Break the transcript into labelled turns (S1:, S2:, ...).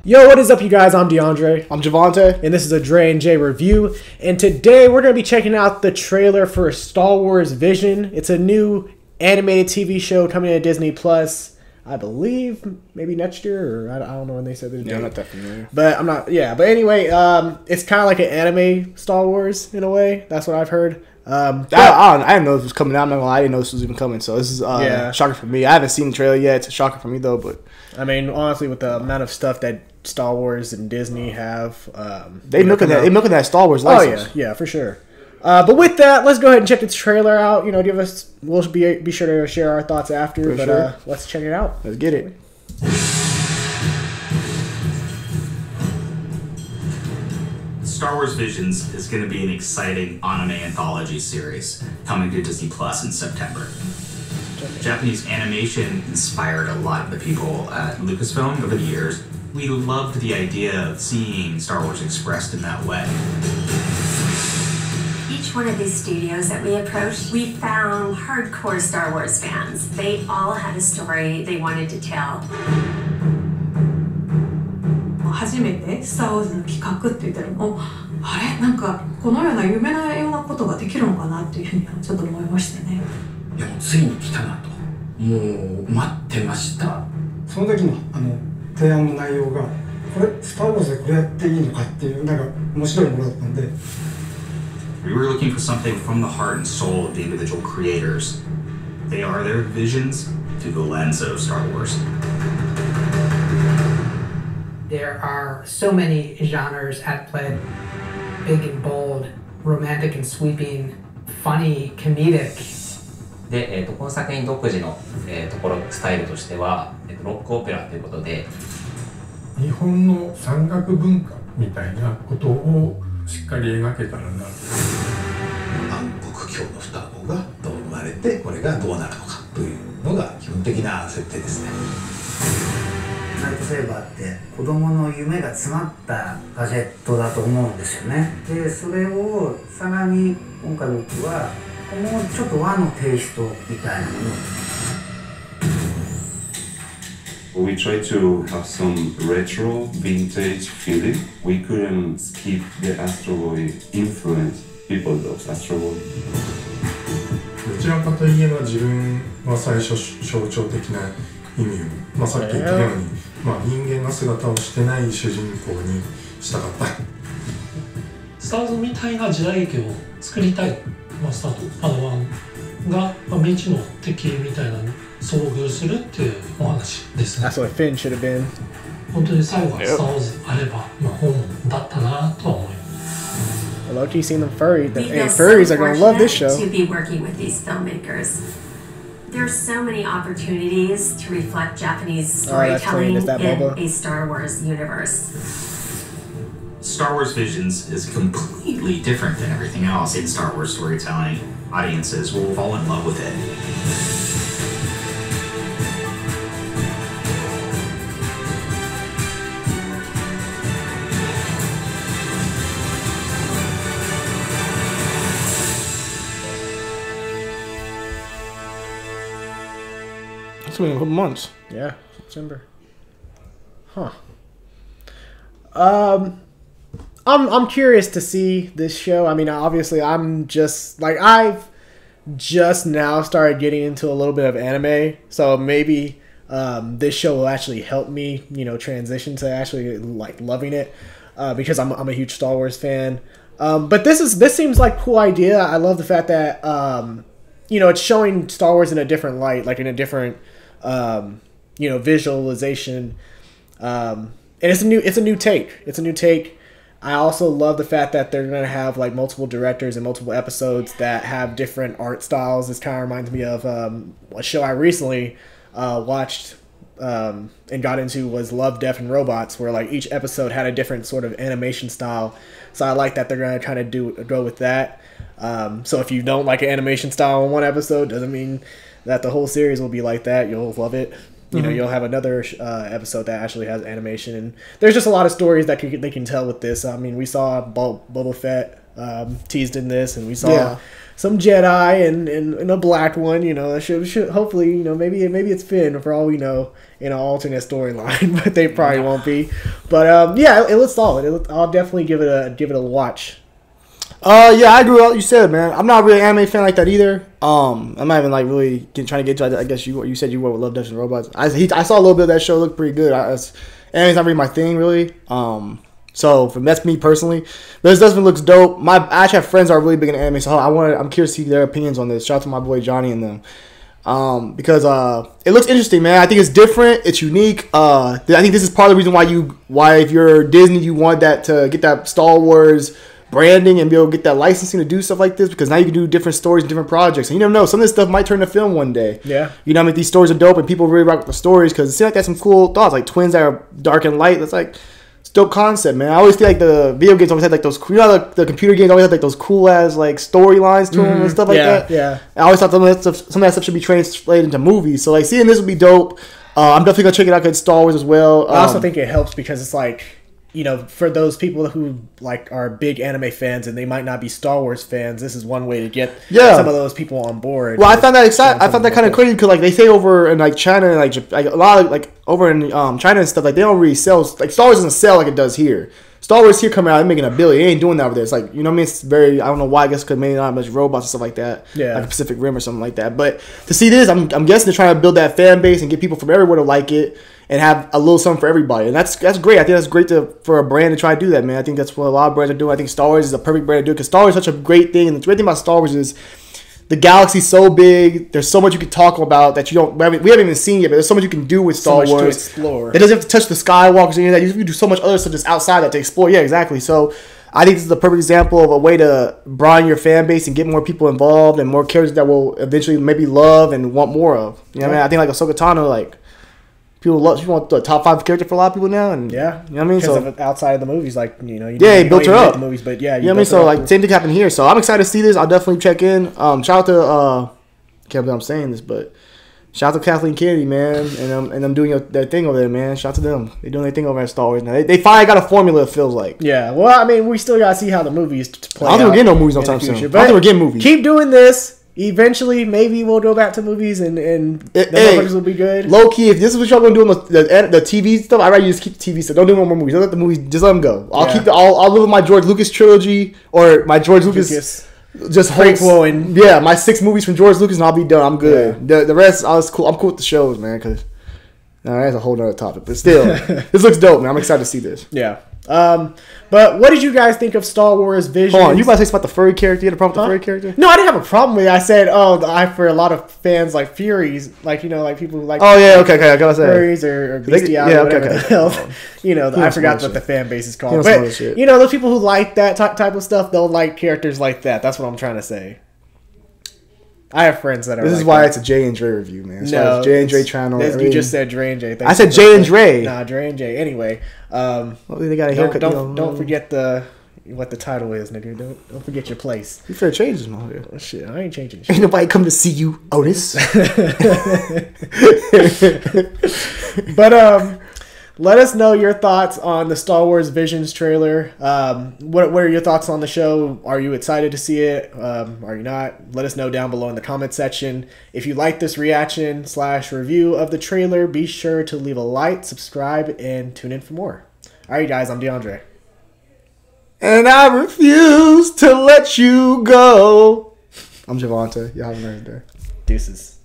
S1: Yo, what is up, you guys? I'm DeAndre.
S2: I'm Javante.
S1: And this is a Dre and Jay review. And today we're going to be checking out the trailer for Star Wars Vision. It's a new animated TV show coming to Disney Plus, I believe, maybe next year, or I don't know when they said this.
S2: Yeah, I'm not that familiar.
S1: But I'm not, yeah. But anyway, it's kind of like an anime Star Wars in a way. That's what I've heard.
S2: I didn't know this was coming out. I'm not gonna lie, I didn't know this was even coming. So this is shocking for me. I haven't seen the trailer yet. It's a shocker for me though. But
S1: I mean, honestly, with the amount of stuff that Star Wars and Disney have,
S2: they milking that Star Wars license.
S1: Oh yeah, for sure. But with that, let's go ahead and check this trailer out. You know, we'll be sure to share our thoughts after. Let's check it out.
S2: Let's get it.
S3: Star Wars Visions is going to be an exciting anime anthology series coming to Disney Plus in September. Japanese animation inspired a lot of the people at Lucasfilm over the years. We loved the idea of seeing Star Wars expressed in that way.
S4: Each one of these studios that we approached, we found hardcore Star Wars fans. They all had a story they wanted to tell.
S5: 初めてスター・ウォーズの企画って言ったらもうあれなんかこのような夢のようなことができるのかなっていうふうにはちょっと思いましたね。
S6: いやもうついに来たなともう待ってました。
S7: その時の提案の内容がこれスター・ウォーズでこれやっていいのかっていうなんか面白いものだったんで。
S3: We were looking for something from the heart and soul of the individual creators. They are their visions through the lens of Star Wars.
S8: There are so many genres at play. Big and bold, romantic and sweeping, funny, comedic.
S9: で、この作品独自の、スタイルとしては、ロックオペラということで
S10: 日本の山岳文化みたいなことをしっかり描けたらな。
S6: 暗黒教の双子がどう生まれてこれがどうなるのかというのが基本的な設定ですね。
S11: ライトセーバーって子供の夢が詰まったガジェットだと思うんですよね。でそれをさらに今回僕はもうちょっと和のテイストみたいなもの。
S12: We tried to have some retro vintage feeling. We couldn't skip the Astro Boy influence. People love Astro Boy.
S10: どちらかといえば自分は最初象徴的な意味を、さっき言ったように、人間の姿をしてない主人公にしたかった。
S13: スターズみたいな時代劇を作りたい、スタートパドワンが、未知の敵みたいなのに遭遇するっていうお話ですね。
S1: That's what Finn should have been.
S13: 本当に最後はスター・ウォーズあれば、本望だったなとは思います。
S1: Low-key seen them furry. Furries are gonna love this show.
S4: To be working with these filmmakers. There's so many opportunities to reflect Japanese storytelling in a Star Wars universe.
S3: Star Wars Visions is completely different than everything else in Star Wars storytelling. Audiences will fall in love with it.
S2: It's been a couple months.
S1: Yeah, September. Huh. I'm curious to see this show. I mean, obviously, I've just now started getting into a little bit of anime, so maybe this show will actually help me, transition to actually loving it, because I'm a huge Star Wars fan. But this seems like a cool idea. I love the fact that it's showing Star Wars in a different light, like in a different visualization. And it's a new take. It's a new take. I also love the fact that they're going to have multiple directors and multiple episodes that have different art styles. This kind of reminds me of a show I recently watched and got into was Love, Death, and Robots, where each episode had a different sort of animation style. So I like that they're going to kind of go with that. So if you don't like an animation style in one episode, doesn't mean that the whole series will be like that. You'll love it. You'll have another episode that actually has animation, and there's just a lot of stories that they can tell with this. I mean, we saw Boba Fett teased in this, and we saw some Jedi and a black one. You know, should hopefully, you know, maybe it's Finn for all we know in an alternate storyline, but they probably won't be. But yeah, it looks solid. I'll definitely give it a watch.
S2: Yeah, I agree with what you said, man. I'm not really an anime fan like that either. I'm not even like really trying to get into it. I guess you said you would love Dungeons and Robots. I saw a little bit of that show. It looked pretty good. Anime's not really my thing, really. So that's me personally. But this definitely looks dope. I actually have friends that are really big in anime, so I'm curious to see their opinions on this. Shout out to my boy Johnny and them. Because it looks interesting, man. I think it's different. It's unique. I think this is part of the reason why if you're Disney, you want that to get that Star Wars branding and be able to get that licensing to do stuff like this, because now you can do different stories and different projects, and you never know, some of this stuff might turn to film one day.
S1: Yeah,
S2: you know, I mean, these stories are dope and people really rock with the stories because it seems like that's some cool thoughts, like twins that are dark and light. That's like, it's a dope concept, man. I always feel like the video games always had like those, you know, the computer games always had like those cool ass like storylines to them and stuff like that.
S1: Yeah,
S2: I always thought some of that stuff should be translated into movies, so like seeing this would be dope. I'm definitely gonna check it out because it's Star Wars as well.
S1: I also think it helps because it's like, you know, for those people who like are big anime fans and they might not be Star Wars fans, this is one way to get some of those people on board.
S2: Well, I found that exciting. I found that kind of crazy because like they say over in like China and like a lot of like over in China and stuff, like they don't really sell, like Star Wars doesn't sell like it does here. Star Wars here coming out and making $1 billion. It ain't doing that over there. It's like, you know what I mean? It's very, I don't know why. I guess because maybe not much robots and stuff like that.
S1: Yeah.
S2: Like Pacific Rim or something like that. But to see this, I'm guessing they're trying to build that fan base and get people from everywhere to like it and have a little something for everybody. And that's great. I think that's great for a brand to try to do that, man. I think that's what a lot of brands are doing. I think Star Wars is a perfect brand to do it because Star Wars is such a great thing. And the great thing about Star Wars is the galaxy's so big. There's so much you can talk about that we haven't even seen yet. But there's so much you can do with Star Wars.
S1: To explore.
S2: It doesn't have to touch the Skywalkers or any of that. You can do so much other stuff just outside that to explore. Yeah, exactly. So I think this is the perfect example of a way to broaden your fan base and get more people involved and more characters that will eventually maybe love and want more of. You know what I mean? I think like Ahsoka Tano, like people want the top 5 character for a lot of people now. And
S1: yeah,
S2: you know what I mean?
S1: So of outside of the movies, like, you know,
S2: he built her up.
S1: The movies, but yeah,
S2: you know what I mean? So like same thing happened here. So I'm excited to see this. I'll definitely check in. Shout out to can't believe I'm saying this, but shout out to Kathleen Kennedy, man, and them doing their thing over there, man. Shout out to them. They're doing their thing over at Star Wars now. They finally got a formula, it feels like.
S1: Yeah, well, I mean, we still got to see how the movies play out.
S2: I don't think we're getting no movies no time soon. I don't think we're getting movies.
S1: Keep doing this. Eventually, maybe we'll go back to movies and the motherfuckers will be good.
S2: Low key, if this is what y'all gonna do on the TV stuff, I'd rather you just keep the TV stuff. Don't do no more movies. Don't let the movies, just let them go. I'll live with my George Lucas trilogy or my George Lucas just
S1: prequel and
S2: my 6 movies from George Lucas and I'll be done. I'm good. Yeah. The rest, I was cool. I'm cool with the shows, man. Cause that's a whole nother topic, but still, this looks dope, man. I'm excited to see this.
S1: Yeah. But what did you guys think of Star Wars Visions?
S2: Hold on, you about to say about the furry character? You had a problem with the furry character?
S1: No, I didn't have a problem with it. I said, for a lot of fans like Furies, like, you know, like people who like
S2: I gotta say
S1: furries or bestiality, whatever the hell. You know, I forgot what the fan base is called. But you know, those people who like that type of stuff, they'll like characters like that. That's what I'm trying to say. I have friends that are.
S2: This is why it's a J and Dre review, man.
S1: No,
S2: J and Dre channel.
S1: You just said Dre and J.
S2: I said J and Dre.
S1: Nah, Dre and J. Anyway,
S2: well, they got a haircut.
S1: Don't forget what the title is, nigga. Don't forget your place.
S2: You fair changes, man.
S1: Oh, shit, I ain't changing shit.
S2: Ain't nobody come to see you, Otis.
S1: But let us know your thoughts on the Star Wars Visions trailer. What are your thoughts on the show? Are you excited to see it? Are you not? Let us know down below in the comment section. If you like this reaction / review of the trailer, be sure to leave a like, subscribe, and tune in for more. All right, guys, I'm DeAndre.
S2: And I refuse to let you go. I'm Javante. Y'all have a nice day.
S1: Deuces.